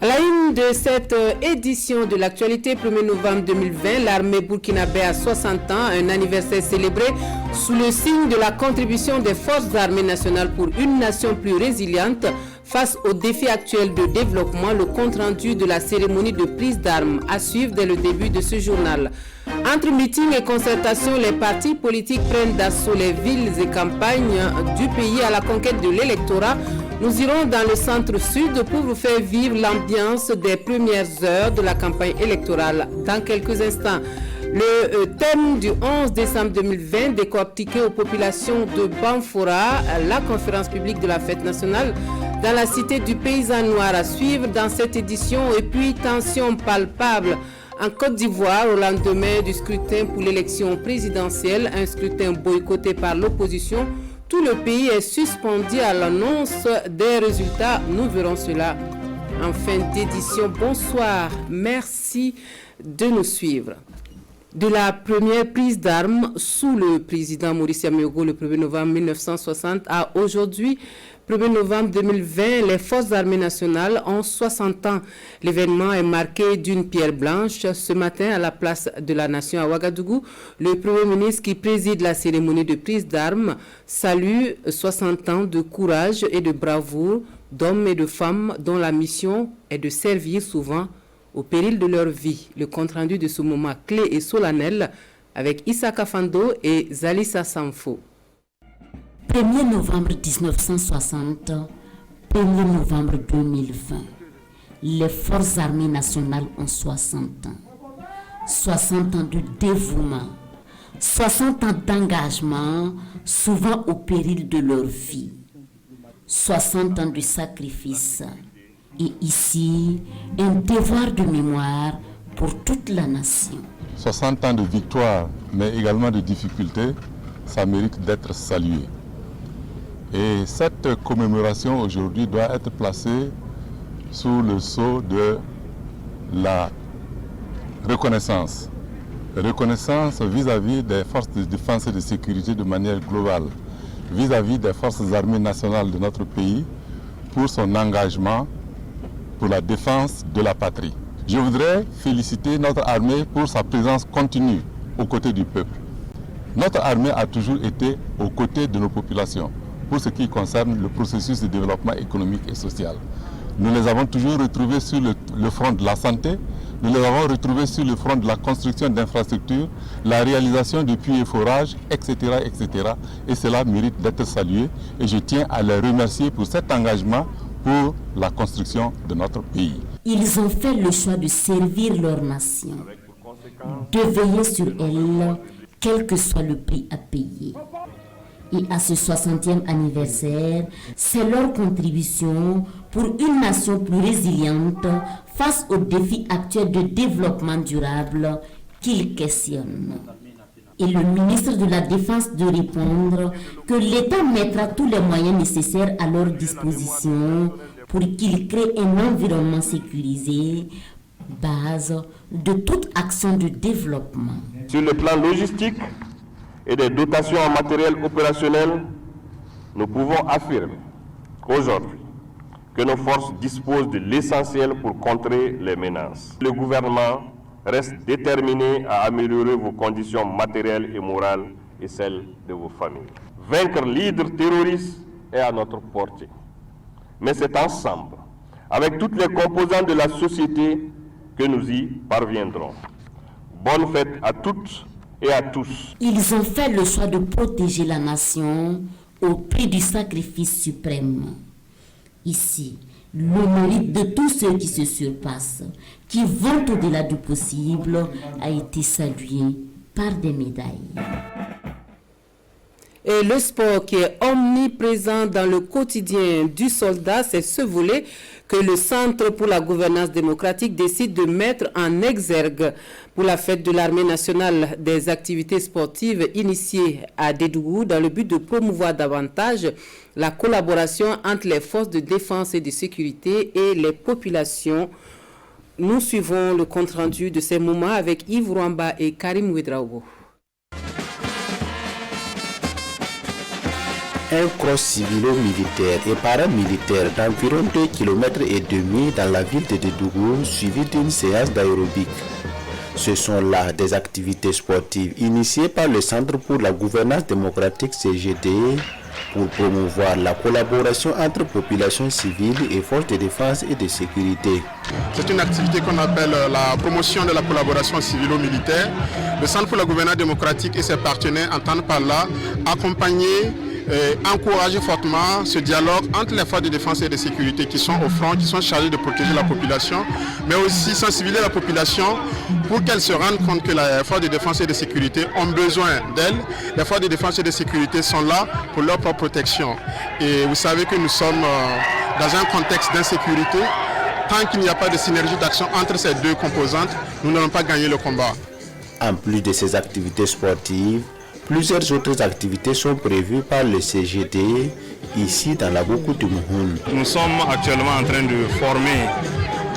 À la une de cette édition de l'actualité, 1er novembre 2020, l'armée burkinabé a 60 ans, un anniversaire célébré sous le signe de la contribution des forces armées nationales pour une nation plus résiliente face aux défis actuels de développement. Le compte-rendu de la cérémonie de prise d'armes à suivre dès le début de ce journal. Entre meetings et concertations, les partis politiques prennent d'assaut les villes et campagnes du pays à la conquête de l'électorat. Nous irons dans le centre-sud pour vous faire vivre l'ambiance des premières heures de la campagne électorale dans quelques instants. Le thème du 11 décembre 2020, décortiqué aux populations de Banfora, la conférence publique de la fête nationale dans la cité du paysan noir à suivre dans cette édition. Et puis, tension palpable en Côte d'Ivoire au lendemain du scrutin pour l'élection présidentielle, un scrutin boycotté par l'opposition. Tout le pays est suspendu à l'annonce des résultats. Nous verrons cela en fin d'édition. Bonsoir, merci de nous suivre. De la première prise d'armes sous le président Maurice Yameogo le 1er novembre 1960 à aujourd'hui, 1er novembre 2020, les forces armées nationales ont 60 ans. L'événement est marqué d'une pierre blanche. Ce matin, à la place de la Nation à Ouagadougou, le Premier ministre qui préside la cérémonie de prise d'armes salue 60 ans de courage et de bravoure d'hommes et de femmes dont la mission est de servir souvent au péril de leur vie. Le compte-rendu de ce moment clé et solennel avec Issa Kafando et Zalissa Sanfo. 1er novembre 1960, 1er novembre 2020. Les forces armées nationales ont 60 ans. 60 ans de dévouement, 60 ans d'engagement, souvent au péril de leur vie. 60 ans de sacrifice. Et ici, un devoir de mémoire pour toute la nation. 60 ans de victoire, mais également de difficultés, ça mérite d'être salué. Et cette commémoration aujourd'hui doit être placée sous le sceau de la reconnaissance. Reconnaissance vis-à-vis des forces de défense et de sécurité de manière globale, vis-à-vis des forces armées nationales de notre pays pour son engagement pour la défense de la patrie. Je voudrais féliciter notre armée pour sa présence continue aux côtés du peuple. Notre armée a toujours été aux côtés de nos populations pour ce qui concerne le processus de développement économique et social. Nous les avons toujours retrouvés sur le front de la santé, nous les avons retrouvés sur le front de la construction d'infrastructures, la réalisation de puits et forages, etc., etc. Et cela mérite d'être salué et je tiens à les remercier pour cet engagement pour la construction de notre pays. Ils ont fait le choix de servir leur nation, de veiller sur elle, quel que soit le prix à payer. Et à ce 60e anniversaire, c'est leur contribution pour une nation plus résiliente face aux défis actuels de développement durable qu'ils questionnent. Et le ministre de la Défense de répondre que l'État mettra tous les moyens nécessaires à leur disposition pour qu'ils créent un environnement sécurisé, base de toute action de développement. Sur le plan logistique et des dotations en matériel opérationnel, nous pouvons affirmer qu'aujourd'hui, que nos forces disposent de l'essentiel pour contrer les menaces. Le gouvernement reste déterminé à améliorer vos conditions matérielles et morales et celles de vos familles. Vaincre l'hydre terroriste est à notre portée. Mais c'est ensemble, avec toutes les composantes de la société, que nous y parviendrons. Bonne fête à toutes et à tous. Ils ont fait le choix de protéger la nation au prix du sacrifice suprême. Ici, le mérite de tous ceux qui se surpassent, qui vont au-delà du possible, a été salué par des médailles. Et le sport qui est omniprésent dans le quotidien du soldat, c'est ce volet que le Centre pour la gouvernance démocratique décide de mettre en exergue pour la fête de l'armée nationale, des activités sportives initiées à Dédougou dans le but de promouvoir davantage la collaboration entre les forces de défense et de sécurité et les populations. Nous suivons le compte-rendu de ces moments avec Yves Rwamba et Karim Ouedraogo. un cross civilo-militaire et paramilitaire d'environ 2,5 km dans la ville de Dédougou, suivi d'une séance d'aérobic. Ce sont là des activités sportives initiées par le Centre pour la gouvernance démocratique CGD pour promouvoir la collaboration entre populations civiles et forces de défense et de sécurité. C'est une activité qu'on appelle la promotion de la collaboration civilo-militaire. Le Centre pour la gouvernance démocratique et ses partenaires entendent par là accompagner et encourager fortement ce dialogue entre les forces de défense et de sécurité qui sont au front, qui sont chargées de protéger la population, mais aussi sensibiliser la population pour qu'elle se rende compte que les forces de défense et de sécurité ont besoin d'elles. Les forces de défense et de sécurité sont là pour leur propre protection. Et vous savez que nous sommes dans un contexte d'insécurité. Tant qu'il n'y a pas de synergie d'action entre ces deux composantes, nous n'allons pas gagner le combat. En plus de ces activités sportives, plusieurs autres activités sont prévues par le CGD ici dans la Boukou du Mouhoun. Nous sommes actuellement en train de former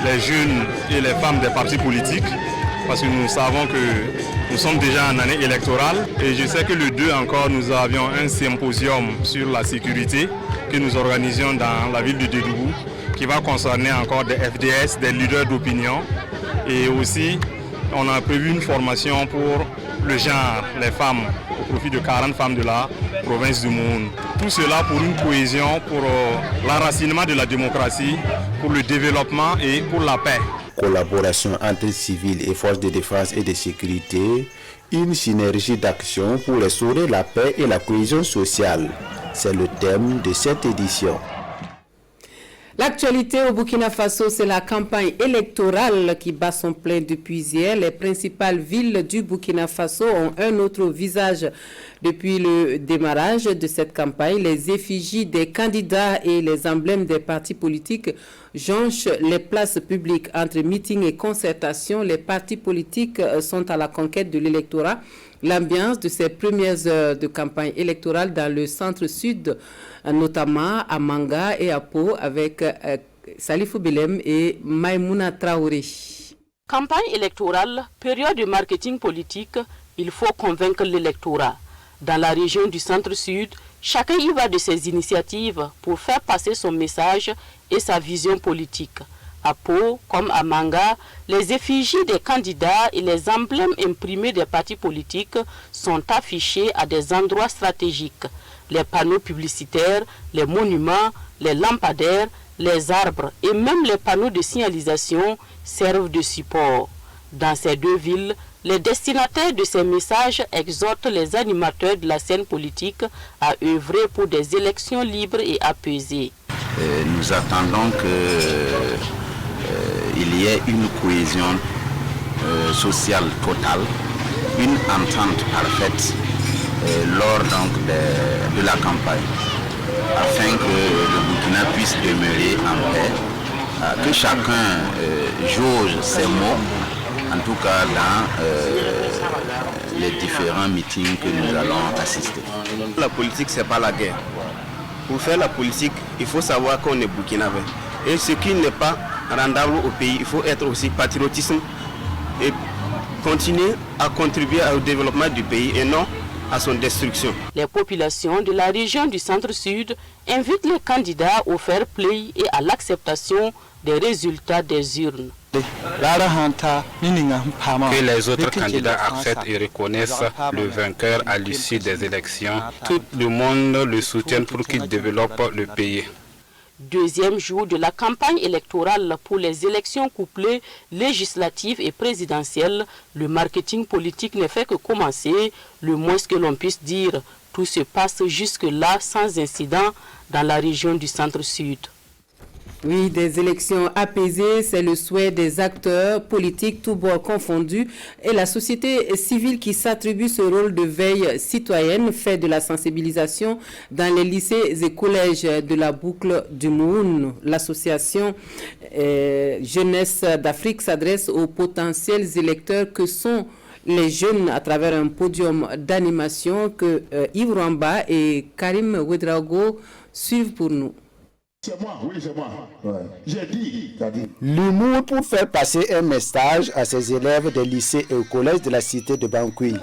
les jeunes et les femmes des partis politiques parce que nous savons que nous sommes déjà en année électorale et je sais que le 2 encore nous avions un symposium sur la sécurité que nous organisions dans la ville de Dédougou qui va concerner encore des FDS, des leaders d'opinion et aussi on a prévu une formation pour le genre, les femmes, au profit de 40 femmes de la province du Moun. Tout cela pour une cohésion, pour l'enracinement de la démocratie, pour le développement et pour la paix. Collaboration entre civils et forces de défense et de sécurité, une synergie d'action pour restaurer la paix et la cohésion sociale. C'est le thème de cette édition. L'actualité au Burkina Faso, c'est la campagne électorale qui bat son plein depuis hier. Les principales villes du Burkina Faso ont un autre visage depuis le démarrage de cette campagne. Les effigies des candidats et les emblèmes des partis politiques jonchent les places publiques. Entre meetings et concertations, les partis politiques sont à la conquête de l'électorat. L'ambiance de ces premières heures de campagne électorale dans le centre-sud, notamment à Manga et à Pau, avec Salifou Belem et Maïmouna Traoré. Campagne électorale, période de marketing politique, il faut convaincre l'électorat. Dans la région du centre-sud, chacun y va de ses initiatives pour faire passer son message et sa vision politique. À Pau, comme à Manga, les effigies des candidats et les emblèmes imprimés des partis politiques sont affichés à des endroits stratégiques. Les panneaux publicitaires, les monuments, les lampadaires, les arbres et même les panneaux de signalisation servent de support. Dans ces deux villes, les destinataires de ces messages exhortent les animateurs de la scène politique à œuvrer pour des élections libres et apaisées. Nous attendons qu'il y ait une cohésion sociale totale, une entente parfaite lors donc de la campagne, afin que le Burkina puisse demeurer en paix, que chacun jauge ses mots, en tout cas dans les différents meetings que nous allons assister. La politique, c'est pas la guerre. Pour faire la politique, il faut savoir qu'on est burkinabé. Et ce qui n'est pas rendable au pays, il faut être aussi patriotisme et continuer à contribuer au développement du pays et non à son destruction. Les populations de la région du centre-sud invitent les candidats au fair play et à l'acceptation des résultats des urnes. Que les autres candidats acceptent et reconnaissent le vainqueur à l'issue des élections. Tout le monde le soutient pour qu'il développe le pays. Deuxième jour de la campagne électorale pour les élections couplées législatives et présidentielles, le marketing politique ne fait que commencer, le moins que l'on puisse dire. Tout se passe jusque-là sans incident dans la région du centre-sud. Oui, des élections apaisées, c'est le souhait des acteurs politiques, tous bords confondus, et la société civile qui s'attribue ce rôle de veille citoyenne fait de la sensibilisation dans les lycées et collèges de la boucle du Moun. L'association Jeunesse d'Afrique s'adresse aux potentiels électeurs que sont les jeunes à travers un podium d'animation que Yves Rwamba et Karim Ouedraogo suivent pour nous. C'est moi, oui, c'est moi. Ouais. J'ai dit. L'humour pour faire passer un message à ces élèves des lycées et au collège de la cité de Bankoui.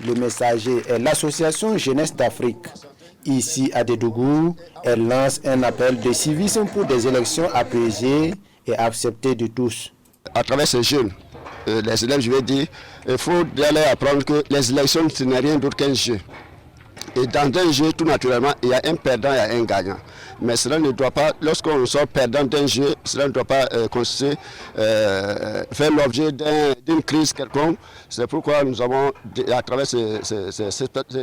Le messager est l'association Jeunesse d'Afrique. Ici à Dédougou, elle lance un appel de civisme pour des élections apaisées et acceptées de tous. À travers ces jeunes, les élèves, je vais dire, il faut aller apprendre que les élections, ce n'est rien d'autre qu'un jeu. Et dans un jeu, tout naturellement, il y a un perdant et un gagnant. Mais cela ne doit pas, lorsqu'on sort perdant d'un jeu, cela ne doit pas faire l'objet d'une crise quelconque. C'est pourquoi nous avons, à travers ces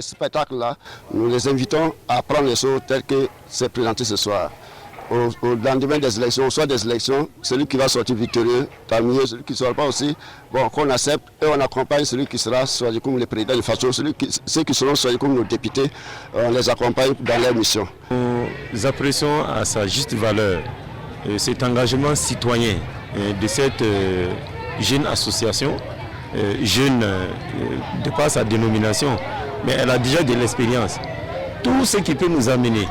spectacles-là, nous les invitons à prendre les choses telles que c'est présenté ce soir. Au lendemain des élections, soit des élections, celui qui va sortir victorieux, tant mieux, celui qui ne sort pas aussi, bon, qu'on accepte et on accompagne celui qui sera choisi comme le président de façon, ceux qui seront choisis comme nos députés, on les accompagne dans leur mission. Nous apprécions à sa juste valeur cet engagement citoyen de cette jeune association, jeune de par sa dénomination, mais elle a déjà de l'expérience. Tout ce qui peut nous amener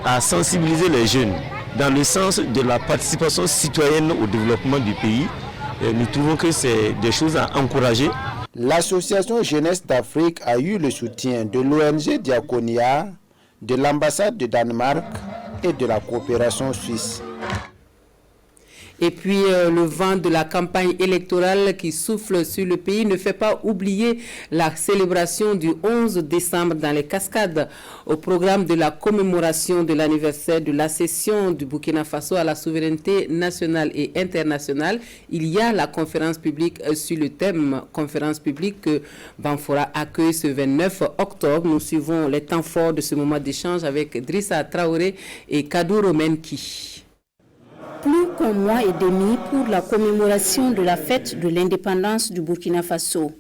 à sensibiliser les jeunes dans le sens de la participation citoyenne au développement du pays. Et nous trouvons que c'est des choses à encourager. L'association Jeunesse d'Afrique a eu le soutien de l'ONG Diaconia, de l'ambassade de Danemark et de la coopération suisse. Et puis le vent de la campagne électorale qui souffle sur le pays ne fait pas oublier la célébration du 11 décembre dans les Cascades. Au programme de la commémoration de l'anniversaire de l'accession du Burkina Faso à la souveraineté nationale et internationale, il y a la conférence publique sur le thème conférence publique que Banfora accueille ce 29 octobre. Nous suivons les temps forts de ce moment d'échange avec Drissa Traoré et Kadou Romenki. Plus qu'un mois et demi pour la commémoration de la fête de l'indépendance du Burkina Faso.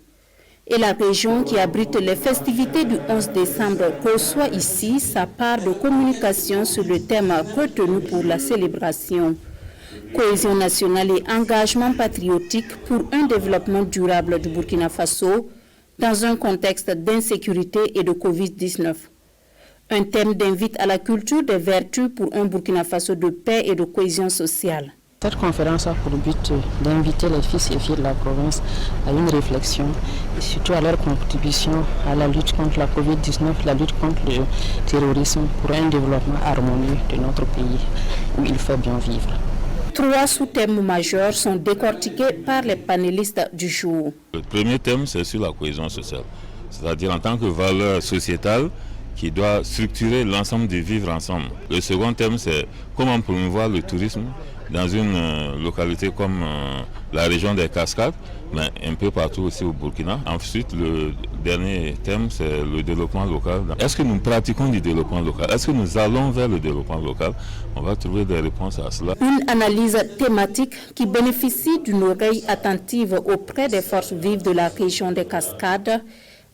Et la région qui abrite les festivités du 11 décembre reçoit ici sa part de communication sur le thème retenu pour la célébration. Cohésion nationale et engagement patriotique pour un développement durable du Burkina Faso dans un contexte d'insécurité et de Covid-19. Un thème d'invite à la culture des vertus pour un Burkina Faso de paix et de cohésion sociale. Cette conférence a pour but d'inviter les fils et filles de la province à une réflexion et surtout à leur contribution à la lutte contre la Covid-19, la lutte contre le terrorisme pour un développement harmonieux de notre pays où il fait bien vivre. 3 sous-thèmes majeurs sont décortiqués par les panélistes du jour. Le premier thème, c'est sur la cohésion sociale, c'est-à-dire en tant que valeur sociétale qui doit structurer l'ensemble du vivre ensemble. Le second thème, c'est comment promouvoir le tourisme dans une localité comme la région des Cascades, mais un peu partout aussi au Burkina. Ensuite, le dernier thème, c'est le développement local. Est-ce que nous pratiquons du développement local? Est-ce que nous allons vers le développement local? On va trouver des réponses à cela. Une analyse thématique qui bénéficie d'une oreille attentive auprès des forces vives de la région des Cascades,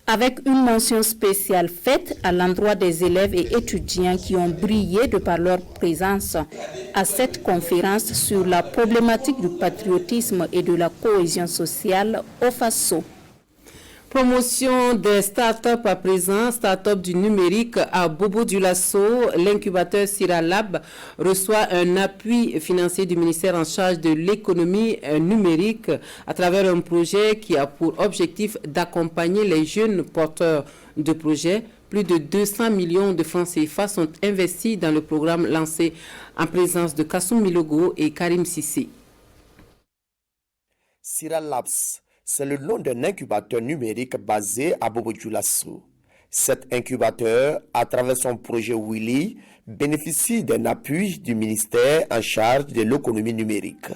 avec une mention spéciale faite à l'endroit des élèves et étudiants qui ont brillé de par leur présence à cette conférence sur la problématique du patriotisme et de la cohésion sociale au Faso. Promotion des startups à présent, startup du numérique à Bobo-Dioulasso, l'incubateur Siralab reçoit un appui financier du ministère en charge de l'économie numérique à travers un projet qui a pour objectif d'accompagner les jeunes porteurs de projets. Plus de 200 millions de francs CFA sont investis dans le programme lancé en présence de Kassoum Milogo et Karim Sissi. Siralabs, c'est le nom d'un incubateur numérique basé à Bobo-Dioulasso. Cet incubateur, à travers son projet Willy, bénéficie d'un appui du ministère en charge de l'économie numérique.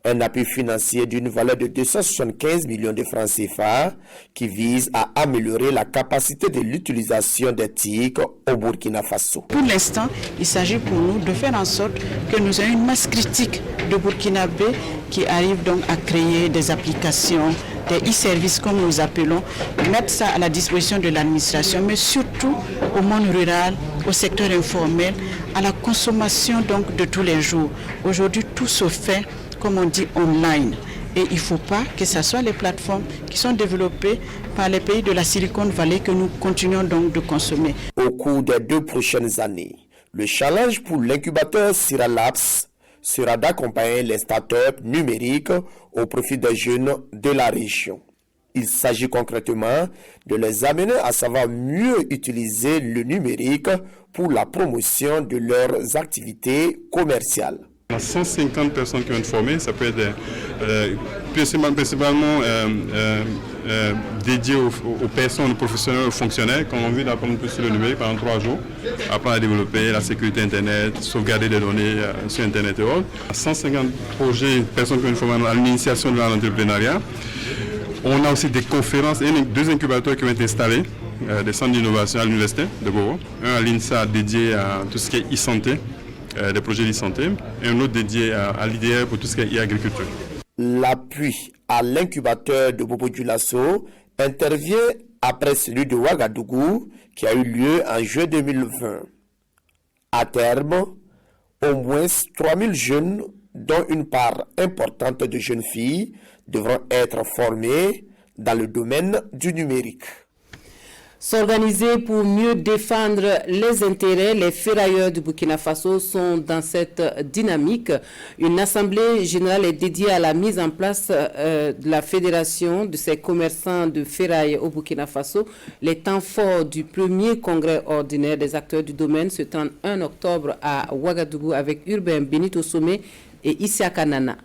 Un appui financier d'une valeur de 275 millions de francs CFA qui vise à améliorer la capacité de l'utilisation des TIC au Burkina Faso. Pour l'instant, il s'agit pour nous de faire en sorte que nous ayons une masse critique de Burkinabés qui arrivent donc à créer des applications, des e-services comme nous appelons, mettre ça à la disposition de l'administration, mais surtout au monde rural, au secteur informel, à la consommation donc de tous les jours. Aujourd'hui, tout se fait, comme on dit, online. Et il ne faut pas que ce soit les plateformes qui sont développées par les pays de la Silicon Valley que nous continuons donc de consommer. Au cours des 2 prochaines années, le challenge pour l'incubateur Siralabs sera d'accompagner les startups numériques au profit des jeunes de la région. Il s'agit concrètement de les amener à savoir mieux utiliser le numérique pour la promotion de leurs activités commerciales. On a 150 personnes qui vont être formées, ça peut être principalement dédié aux personnes, aux professionnels, aux fonctionnaires qui ont envie d'apprendre plus sur le numérique pendant 3 jours, apprendre à développer la sécurité Internet, sauvegarder des données sur Internet et autres. 150 projets, personnes qui vont être formées à l'initiation de l'entrepreneuriat. On a aussi des conférences et 2 incubateurs qui vont être installés, des centres d'innovation à l'université de Bobo. Un à l'INSA dédié à tout ce qui est e-santé, des projets d'e-santé, et un autre dédié à l'IDR pour tout ce qui est e-agriculture. L'appui à l'incubateur de Bobo-Dioulasso intervient après celui de Ouagadougou qui a eu lieu en juin 2020. À terme, au moins 3000 jeunes, dont une part importante de jeunes filles, devront être formés dans le domaine du numérique. S'organiser pour mieux défendre les intérêts, les ferrailleurs du Burkina Faso sont dans cette dynamique. Une assemblée générale est dédiée à la mise en place de la fédération de ces commerçants de ferraille au Burkina Faso. Les temps forts du premier congrès ordinaire des acteurs du domaine se 31 octobre à Ouagadougou avec Urbain Benito Somé et Isiaka Nana.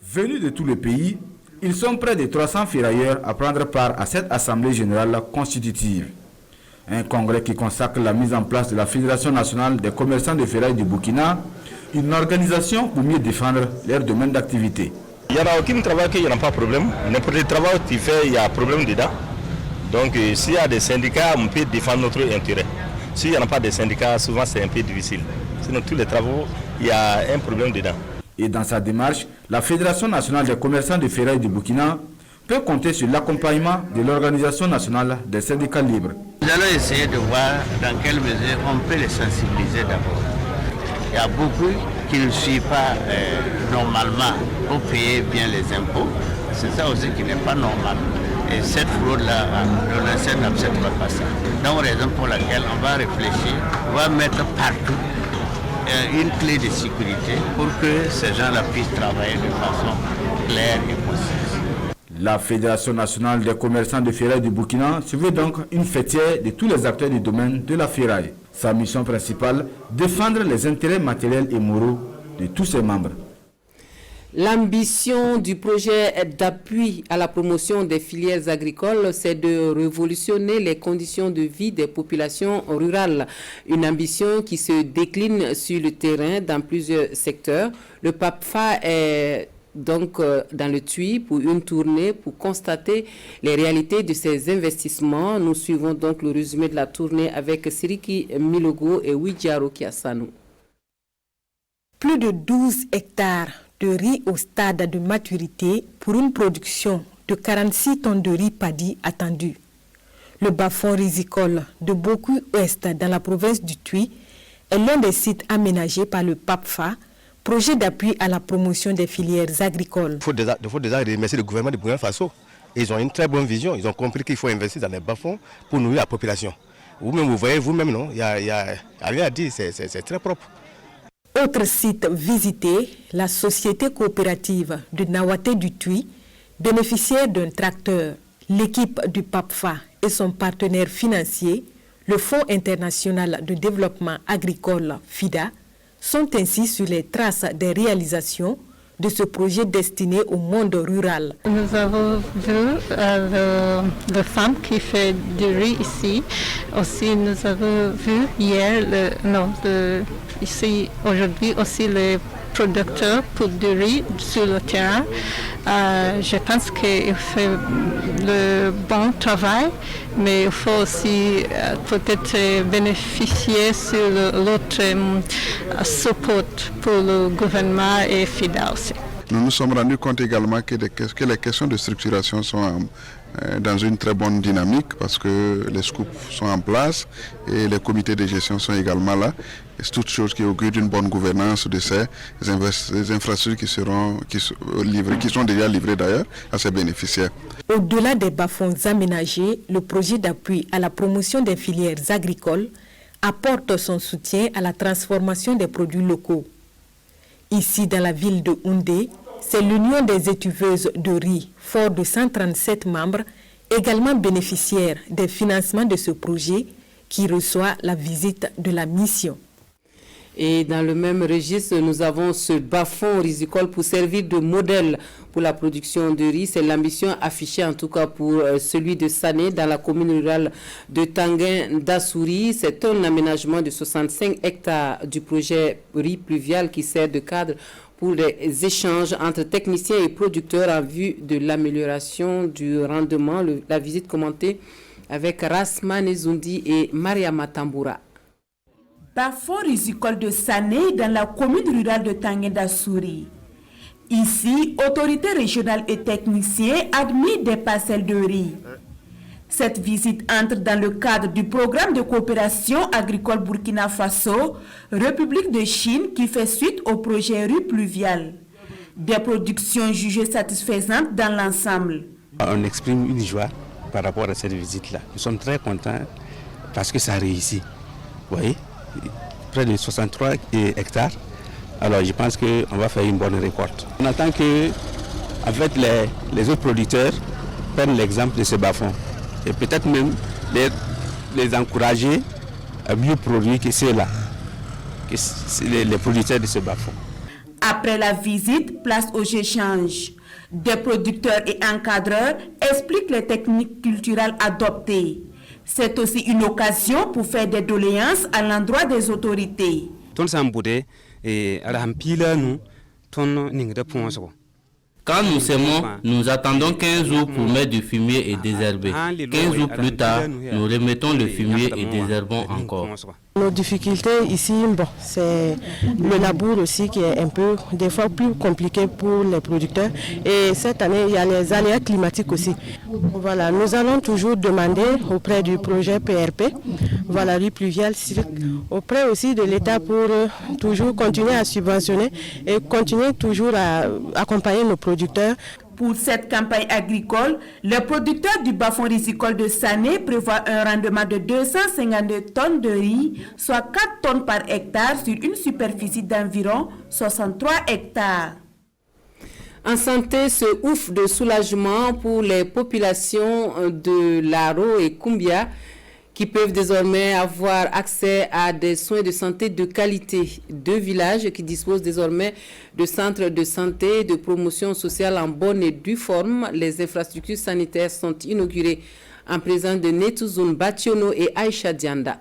Venus de tout le pays, ils sont près de 300 ferrailleurs à prendre part à cette assemblée générale constitutive. Un congrès qui consacre la mise en place de la Fédération nationale des commerçants de ferraille du Burkina, une organisation pour mieux défendre leur domaine d'activité. Il n'y a aucun travail qu'il n'y a pas de problème. N'importe quel travail que tu fais, il y a un problème dedans. Donc s'il y a des syndicats, on peut défendre notre intérêt. S'il n'y en a pas de syndicats, souvent c'est un peu difficile. Sinon tous les travaux, il y a un problème dedans. Et dans sa démarche, la Fédération nationale des commerçants de ferraille du Burkina peut compter sur l'accompagnement de l'Organisation nationale des syndicats libres. Nous allons essayer de voir dans quelle mesure on peut les sensibiliser d'abord. Il y a beaucoup qui ne suivent pas normalement pour payer bien les impôts. C'est ça aussi qui n'est pas normal. Et cette fraude-là, on n'acceptera pas ça. Donc, raison pour laquelle on va réfléchir, on va mettre partout une clé de sécurité pour que ces gens-là puissent travailler de façon claire et concise. La Fédération nationale des commerçants de ferraille du Burkina se veut donc une fêtière de tous les acteurs du domaine de la ferraille. Sa mission principale, défendre les intérêts matériels et moraux de tous ses membres. L'ambition du projet d'appui à la promotion des filières agricoles, c'est de révolutionner les conditions de vie des populations rurales. Une ambition qui se décline sur le terrain dans plusieurs secteurs. Le PAPFA est donc dans le TUI pour une tournée pour constater les réalités de ces investissements. Nous suivons donc le résumé de la tournée avec Siriki Milogo et Widjaro Kiasanou. Plus de 12 hectares de riz au stade de maturité pour une production de 46 tonnes de riz paddy attendue. Le bas-fond risicole de Boku-Ouest dans la province du Tui est l'un des sites aménagés par le PAPFA, projet d'appui à la promotion des filières agricoles. Il faut déjà remercier le gouvernement du Burkina Faso. Ils ont une très bonne vision, ils ont compris qu'il faut investir dans les bas-fonds pour nourrir la population. Vous-même, vous voyez vous-même, non? Il n'y a rien à dire, c'est très propre. Autre site visité, la société coopérative de Nawaté du Tui, bénéficiaire d'un tracteur. L'équipe du PAPFA et son partenaire financier, le Fonds international de développement agricole FIDA, sont ainsi sur les traces des réalisations de ce projet destiné au monde rural. Nous avons vu le femme qui fait du riz ici. Aussi, nous avons vu hier, ici aujourd'hui aussi les producteurs pour du riz sur le terrain. Je pense qu'il fait le bon travail, mais il faut aussi peut-être bénéficier sur l'autre support pour le gouvernement et FIDA aussi. Nous nous sommes rendus compte également que les questions de structuration sont dans une très bonne dynamique parce que les scoops sont en place et les comités de gestion sont également là. C'est toutes choses qui augurent d'une bonne gouvernance de ces infrastructures qui sont déjà livrées d'ailleurs à ces bénéficiaires. Au-delà des bas-fonds aménagés, le projet d'appui à la promotion des filières agricoles apporte son soutien à la transformation des produits locaux. Ici, dans la ville de Houndé, C'est l'Union des étuveuses de riz, fort de 137 membres, également bénéficiaire des financements de ce projet, qui reçoit la visite de la mission. Et dans le même registre, nous avons ce bas-fond risicole pour servir de modèle pour la production de riz. C'est l'ambition affichée en tout cas pour celui de Sané dans la commune rurale de Tanguin d'Assouri. C'est un aménagement de 65 hectares du projet riz pluvial qui sert de cadre pour les échanges entre techniciens et producteurs en vue de l'amélioration du rendement. La visite commentée avec Rasma Nezundi et Mariama Tamboura. Bas-fond risicole de Sané dans la commune rurale de Tanguin d'Assouri. Ici, autorités régionales et techniciens admirent des parcelles de riz. Cette visite entre dans le cadre du programme de coopération agricole Burkina Faso, République de Chine, qui fait suite au projet riz pluvial. Des productions jugées satisfaisantes dans l'ensemble. On exprime une joie par rapport à cette visite-là. Nous sommes très contents parce que ça réussit. Vous voyez, près de 63 hectares. Alors je pense qu'on va faire une bonne récolte. On attend que en fait, les autres producteurs prennent l'exemple de ce bas-fond et peut-être même les encourager à mieux produire que ceux-là, que les producteurs de ce bas-fond. Après la visite, place aux échanges. Des producteurs et encadreurs expliquent les techniques culturelles adoptées. C'est aussi une occasion pour faire des doléances à l'endroit des autorités. Quand nous semons, nous attendons 15 jours pour mettre du fumier et désherber. 15 jours plus tard, nous remettons le fumier et désherbons encore. Nos difficultés ici, c'est le labour aussi qui est un peu, des fois, plus compliqué pour les producteurs. Et cette année, il y a les aléas climatiques aussi. Voilà, nous allons toujours demander auprès du projet PRP, voilà, riz pluvial, auprès aussi de l'État pour toujours continuer à subventionner et continuer toujours à accompagner nos producteurs. Pour cette campagne agricole, le producteur du bas-fond risicole de Sané prévoit un rendement de 252 tonnes de riz, soit 4 tonnes par hectare sur une superficie d'environ 63 hectares. En santé, ce ouf de soulagement pour les populations de Laro et Kumbia qui peuvent désormais avoir accès à des soins de santé de qualité. 2 villages qui disposent désormais de centres de santé et de promotion sociale en bonne et due forme. Les infrastructures sanitaires sont inaugurées en présence de Netouzoun Bationo et Aïcha Dianda.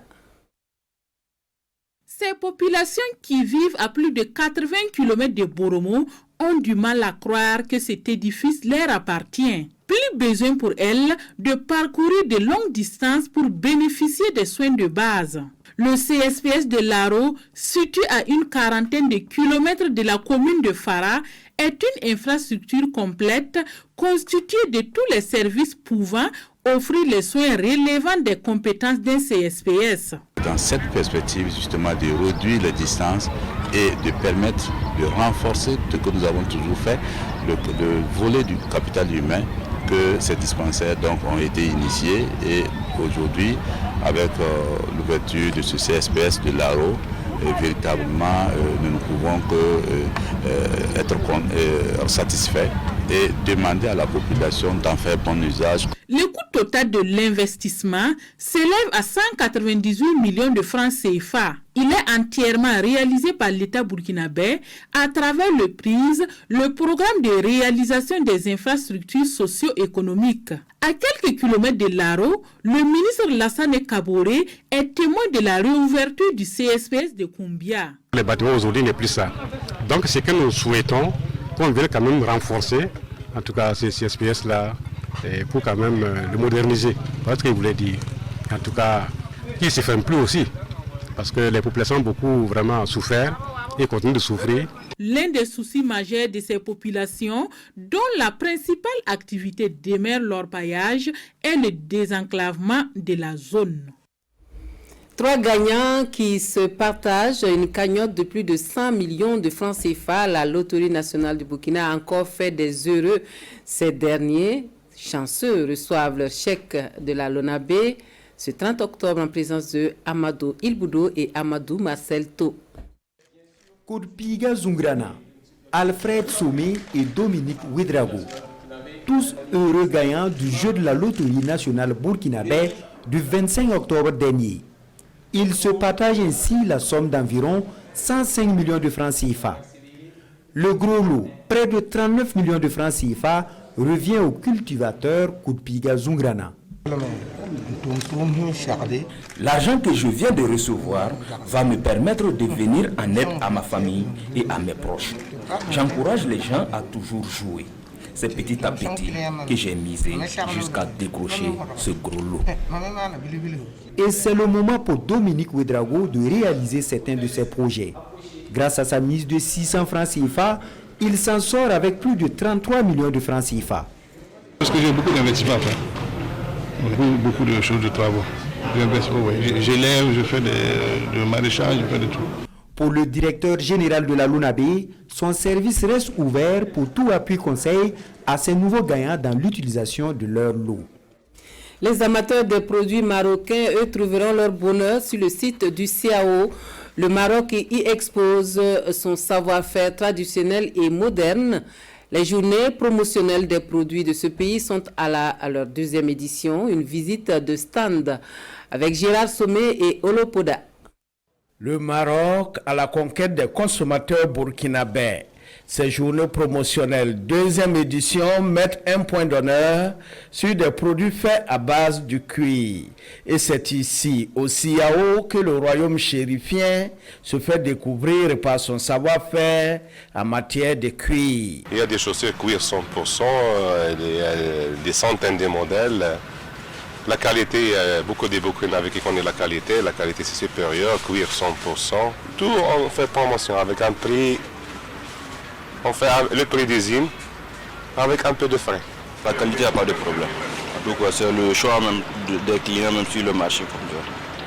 Ces populations qui vivent à plus de 80 km de Boromo ont du mal à croire que cet édifice leur appartient. Plus besoin pour elles de parcourir de longues distances pour bénéficier des soins de base. Le CSPS de Laro, situé à une quarantaine de kilomètres de la commune de Fara, est une infrastructure complète constituée de tous les services pouvant offrir les soins relevant des compétences d'un CSPS. Dans cette perspective, justement, de réduire les distances et de permettre de renforcer ce que nous avons toujours fait, le volet du capital humain, que ces dispensaires donc, ont été initiés et aujourd'hui, avec l'ouverture de ce CSPS de Laro, véritablement, nous ne pouvons que être satisfaits et demander à la population d'en faire bon usage. Le coût total de l'investissement s'élève à 198 millions de francs CFA. Il est entièrement réalisé par l'État burkinabé à travers le PRISE, le programme de réalisation des infrastructures socio-économiques. À quelques kilomètres de Laro, le ministre Lassane Kaboré est témoin de la réouverture du CSPS de Kumbia. Le bâtiment aujourd'hui n'est plus ça. Donc ce que nous souhaitons, qu'on veut quand même renforcer, en tout cas ces CSPS-là, pour quand même le moderniser. Voilà ce qu'il voulait dire. En tout cas, qu'il ne se ferme plus aussi. Parce que les populations ont beaucoup vraiment souffert et continuent de souffrir. L'un des soucis majeurs de ces populations, dont la principale activité demeure l'orpaillage, est le désenclavement de la zone. 3 gagnants qui se partagent une cagnotte de plus de 100 millions de francs CFA. La Loterie nationale du Burkina a encore fait des heureux. Ces derniers, chanceux, reçoivent leur chèque de la Lonabé ce 30 octobre en présence de Amadou Ilboudo et Amadou Marcel To. Kurpiga Zungrana, Alfred Somé et Dominique Ouedraogo. Tous heureux gagnants du jeu de la loterie nationale burkinabé du 25 octobre dernier. Ils se partagent ainsi la somme d'environ 105 millions de francs CFA. Le gros lot, près de 39 millions de francs CFA, revient au cultivateur Koutpiga Zungrana. L'argent que je viens de recevoir va me permettre de venir en aide à ma famille et à mes proches. J'encourage les gens à toujours jouer. C'est petit à petit que j'ai misé jusqu'à décrocher ce gros lot. Et c'est le moment pour Dominique Ouedraogo de réaliser certains de ses projets. Grâce à sa mise de 600 francs CFA, il s'en sort avec plus de 33 millions de francs CFA. Parce que j'ai beaucoup d'investissements à faire. Beaucoup de choses, de travaux. J'élève, je fais de maraîchage, je fais de tout. Pour le directeur général de la LONABé, son service reste ouvert pour tout appui conseil à ces nouveaux gagnants dans l'utilisation de leur lot. Les amateurs des produits marocains, eux, trouveront leur bonheur sur le site du CAO. Le Maroc y expose son savoir-faire traditionnel et moderne. Les journées promotionnelles des produits de ce pays sont à leur deuxième édition, une visite de stand avec Gérard Somé et Olopoda. Le Maroc à la conquête des consommateurs burkinabés. Ces journées promotionnelles, deuxième édition, mettent un point d'honneur sur des produits faits à base du cuir. Et c'est ici, au CAO, que le royaume chérifien se fait découvrir par son savoir-faire en matière de cuir. Il y a des chaussures cuir 100%, des centaines de modèles. La qualité, beaucoup de Burkinabés qui connaissent la qualité c'est supérieur, cuir 100%. Tout on fait promotion avec un prix, on fait le prix des hymnes avec un peu de frais. La qualité, il n'y a pas de problème. Donc c'est le choix même des clients même sur le marché.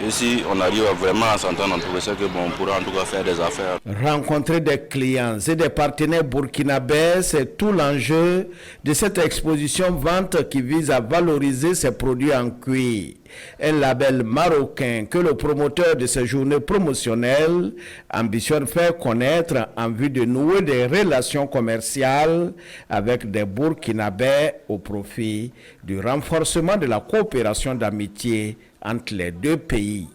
Et si on arrive vraiment à s'entendre, c'est que on pourra en tout cas faire des affaires. Rencontrer des clients et des partenaires burkinabés, c'est tout l'enjeu de cette exposition vente qui vise à valoriser ces produits en cuir. Un label marocain que le promoteur de ces journées promotionnelles ambitionne faire connaître en vue de nouer des relations commerciales avec des Burkinabés au profit du renforcement de la coopération d'amitié entre les deux pays.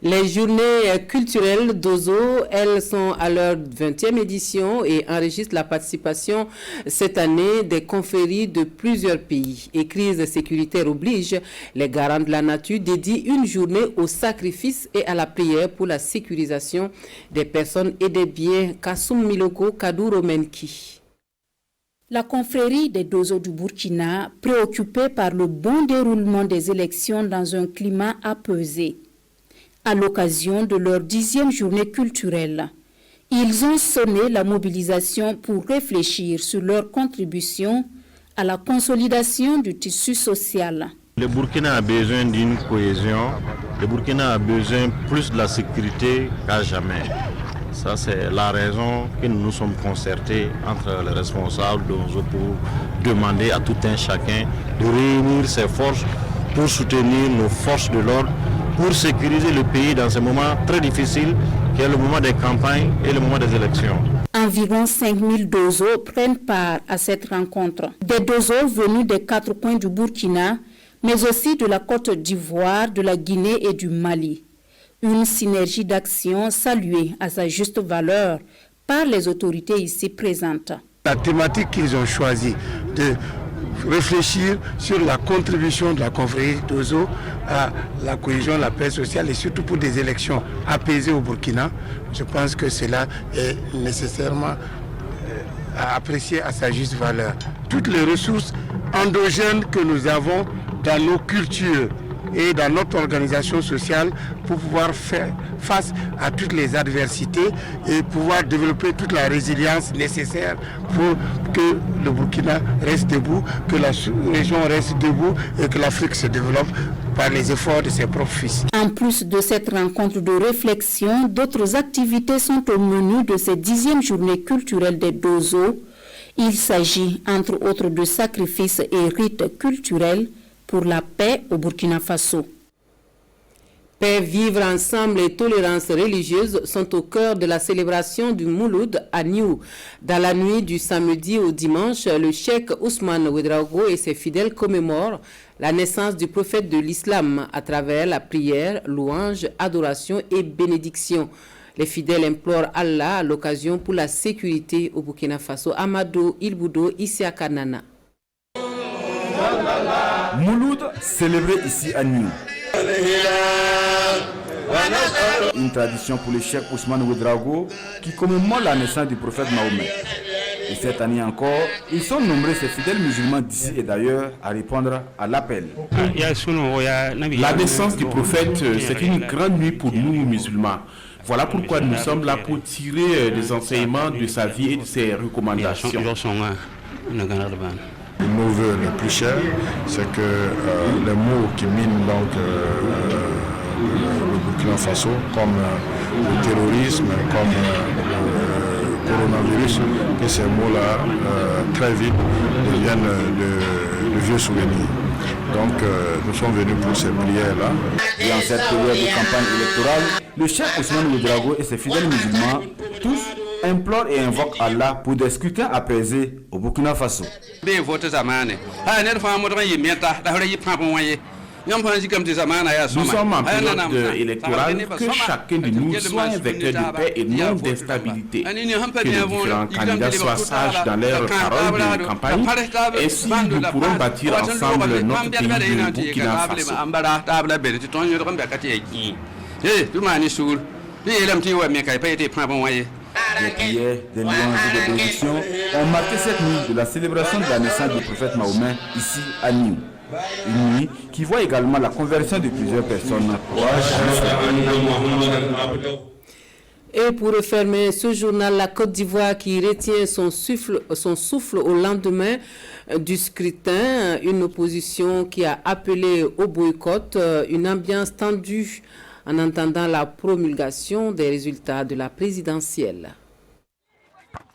Les journées culturelles d'Ozo, elles sont à leur 20e édition et enregistrent la participation cette année des confréries de plusieurs pays. Et crise sécuritaire oblige, les garants de la nature dédient une journée au sacrifice et à la prière pour la sécurisation des personnes et des biens. Kassoum Miloko Kadouro Menki. La confrérie des Dozo du Burkina, préoccupée par le bon déroulement des élections dans un climat apaisé. À l'occasion de leur 10e journée culturelle, ils ont sonné la mobilisation pour réfléchir sur leur contribution à la consolidation du tissu social. Le Burkina a besoin d'une cohésion, le Burkina a besoin plus de la sécurité qu'à jamais. Ça, c'est la raison que nous nous sommes concertés entre les responsables d'Ozo pour demander à tout un chacun de réunir ses forces pour soutenir nos forces de l'ordre, pour sécuriser le pays dans ce moment très difficile qui est le moment des campagnes et le moment des élections. Environ 5000 Dozo prennent part à cette rencontre. Des Dozo venus des 4 coins du Burkina, mais aussi de la Côte d'Ivoire, de la Guinée et du Mali. Une synergie d'action saluée à sa juste valeur par les autorités ici présentes. La thématique qu'ils ont choisie de réfléchir sur la contribution de la confrérie d'Ozo à la cohésion, la paix sociale et surtout pour des élections apaisées au Burkina, je pense que cela est nécessairement à apprécier à sa juste valeur. Toutes les ressources endogènes que nous avons dans nos cultures et dans notre organisation sociale pour pouvoir faire face à toutes les adversités et pouvoir développer toute la résilience nécessaire pour que le Burkina reste debout, que la région reste debout et que l'Afrique se développe par les efforts de ses propres fils. En plus de cette rencontre de réflexion, d'autres activités sont au menu de cette 10e journée culturelle des Dozo. Il s'agit entre autres de sacrifices et rites culturels pour la paix au Burkina Faso. Paix, vivre ensemble et tolérance religieuse sont au cœur de la célébration du Mouloud à Niou. Dans la nuit du samedi au dimanche, le cheikh Ousmane Ouedraogo et ses fidèles commémorent la naissance du prophète de l'islam à travers la prière, louange, adoration et bénédiction. Les fidèles implorent Allah à l'occasion pour la sécurité au Burkina Faso. Amadou Ilboudo, Isiaka Nana. Mouloud célébré ici à Niou. Une tradition pour le cheikh Ousmane Ouedraogo qui commémore la naissance du prophète Mahomet. Et cette année encore, ils sont nombreux ces fidèles musulmans d'ici et d'ailleurs à répondre à l'appel. La naissance du prophète, c'est une grande nuit pour nous musulmans. Voilà pourquoi nous sommes là pour tirer des enseignements de sa vie et de ses recommandations. Nos voeux les plus chers, c'est que les mots qui minent donc le Burkina Faso, comme le terrorisme, comme le coronavirus, que ces mots-là très vite deviennent de vieux souvenirs. Donc nous sommes venus pour ces prières-là. Et en cette période de campagne électorale, le cheikh Ousmane Ouedraogo et ses fidèles musulmans, tous implorent et invoquent Allah pour des scrutins apaisés au Burkina Faso. Nous sommes en période électorale, que chacun de nous soit un vecteur de paix et non d'instabilité. Que les différents candidats soient sages dans leurs paroles de campagne. Ainsi, nous pourrons bâtir ensemble notre pays de Burkina Faso. Des prières, des louanges et des bénédictions ont marqué cette nuit de la célébration de la naissance du prophète Mahomet ici à Niou. Une nuit qui voit également la conversion de plusieurs personnes. Et pour refermer ce journal, la Côte d'Ivoire qui retient son souffle au lendemain du scrutin, une opposition qui a appelé au boycott, une ambiance tendue en entendant la promulgation des résultats de la présidentielle.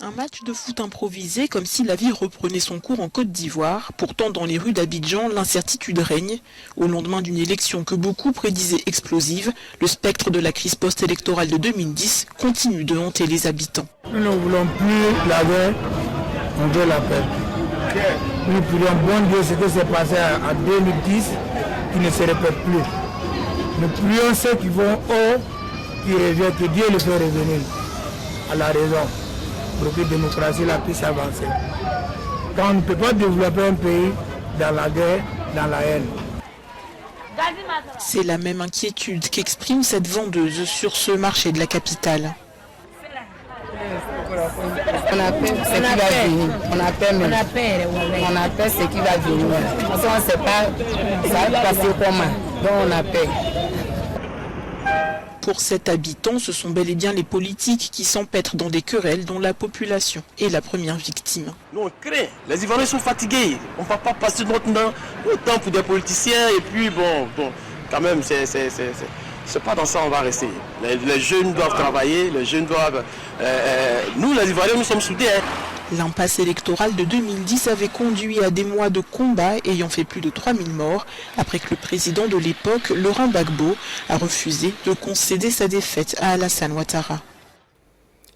Un match de foot improvisé comme si la vie reprenait son cours en Côte d'Ivoire. Pourtant, dans les rues d'Abidjan, l'incertitude règne. Au lendemain d'une élection que beaucoup prédisaient explosive, le spectre de la crise post-électorale de 2010 continue de hanter les habitants. Nous ne voulons plus la guerre, on veut la paix. Nous prions bon Dieu ce qui s'est passé en 2010, qui ne se répète plus. Nous prions ceux qui vont haut, qui reviennent, que Dieu les fait revenir à la raison, pour que la démocratie puisse avancer. Quand on ne peut pas développer un pays dans la guerre, dans la haine. C'est la même inquiétude qu'exprime cette vendeuse sur ce marché de la capitale. On a peur ce qui va venir. On a peur ce qui va venir. Parce qu'on ne sait pas ça va passer comment. Donc on a peur. Pour cet habitant, ce sont bel et bien les politiques qui s'empêtrent dans des querelles dont la population est la première victime. Nous on craint. Les Ivoiriens sont fatigués. On ne va pas passer notre temps pour des politiciens et puis bon quand même c'est pas dans ça on va rester. Les jeunes doivent travailler, les jeunes doivent... nous les Ivoiriens nous sommes soudés. L'impasse électorale de 2010 avait conduit à des mois de combat ayant fait plus de 3000 morts après que le président de l'époque, Laurent Gbagbo, a refusé de concéder sa défaite à Alassane Ouattara.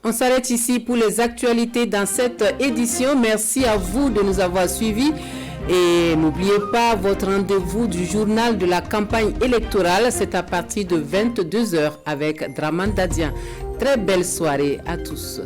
On s'arrête ici pour les actualités dans cette édition. Merci à vous de nous avoir suivis. Et n'oubliez pas votre rendez-vous du journal de la campagne électorale. C'est à partir de 22h avec Draman Dadian. Très belle soirée à tous.